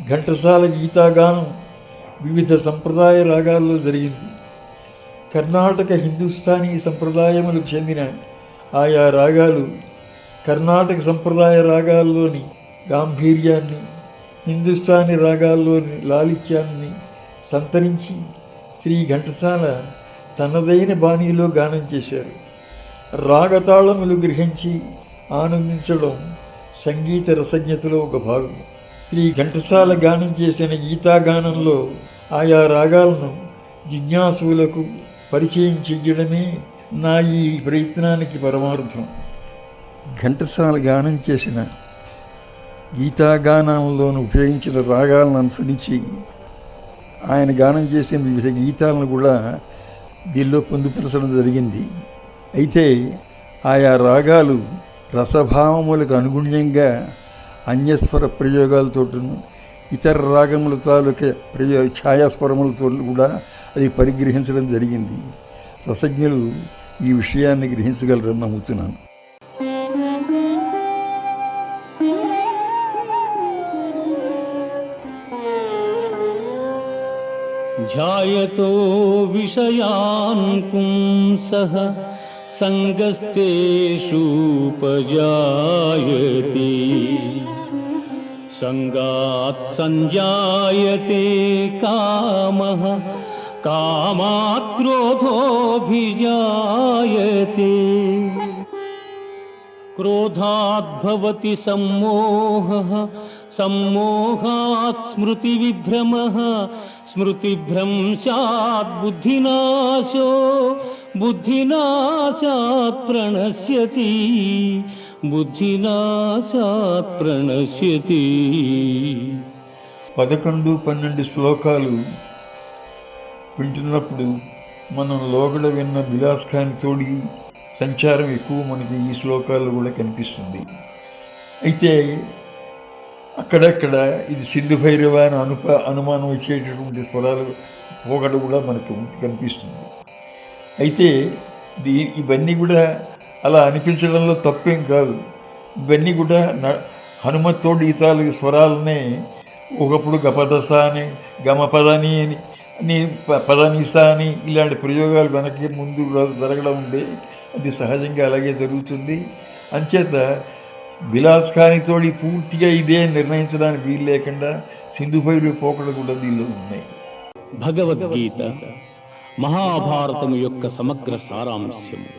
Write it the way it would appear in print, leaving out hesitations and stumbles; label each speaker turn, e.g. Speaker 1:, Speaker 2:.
Speaker 1: ఘంటసాల గీతాగానం వివిధ సంప్రదాయ రాగాల్లో జరిగింది. కర్ణాటక హిందుస్థానీ సంప్రదాయములకు చెందిన ఆయా రాగాలు కర్ణాటక సంప్రదాయ రాగాల్లోని గాంభీర్యాన్ని, హిందుస్థానీ రాగాల్లోని లాలిత్యాన్ని సంతరించి శ్రీ ఘంటసాల తనదైన బాణీలో గానం చేశారు. రాగతాళములు గ్రహించి ఆనందించడం సంగీత రసజ్ఞతలో ఒక భాగం. శ్రీ ఘంటసాల గానం చేసిన గీతాగానంలో ఆయా రాగాలను జిజ్ఞాసులకు పరిచయం చెయ్యడమే నా ఈ ప్రయత్నానికి పరమార్థం. ఘంటసాల గానం చేసిన గీతాగానంలోను ఉపయోగించిన రాగాలను అనుసరించి ఆయన గానం చేసిన వివిధ గీతాలను కూడా దీనిలో పొందుపరచడం జరిగింది. అయితే ఆయా రాగాలు రసభావములకు అనుగుణ్యంగా అన్యస్వర ప్రయోగాలతోటను ఇతర రాగముల తాలూకా ఛాయాస్వరములతో కూడా అది పరిగ్రహించడం జరిగింది. రసజ్ఞులు ఈ విషయాన్ని గ్రహించగలరని నమ్ముతున్నాను.
Speaker 2: ధ్యాయతో విషయాన్ పుంసః సంగస్తేషూపజాయతే సంగాత్ సంజాయతే కామః కామాత్ క్రోధోభిజాయతే క్రోధాద్భవతి సమ్మోహః సమ్మోహాత్ స్మృతివిభ్రమః స్మృతిభ్రంశాత్ బుద్ధినాశో బుద్ధినాశాత్ ప్రణశ్యతి బుద్ధినాశాత్ ప్రణశ్యతి.
Speaker 1: 11-12 శ్లోకాలు వింటున్నప్పుడు మనం లోగడ విన్న బిలాస్ ఖాన్ తోడి సంచారం ఎక్కువ మనకి ఈ శ్లోకాల్లో కూడా కనిపిస్తుంది. అయితే అక్కడక్కడ ఇది సింధు భైరవ అని అనుమానం వచ్చేటటువంటి స్వరాలు పోగడ కూడా మనకు కనిపిస్తుంది. అయితే ఇవన్నీ కూడా అలా అనిపించడంలో తప్పేం కాదు. ఇవన్నీ కూడా హనుమత్తోడి ఈతాలు స్వరాలనే ఒకప్పుడు గపదస అని గమపదని అని పదనిస అని ఇలాంటి ప్రయోగాలు వెనక్కి ముందు జరగడం ఉండే అది సహజంగా అలాగే జరుగుతుంది. అంచేత బిలాస్ ఖానితోడి పూర్తిగా ఇదే నిర్ణయించడానికి వీలు లేకుండా సింధు భైరవి పోకడ కూడా దీనిలో ఉన్నాయి.
Speaker 2: భగవద్గీత మహాభారతము యొక్క సమగ్ర సారాంశము.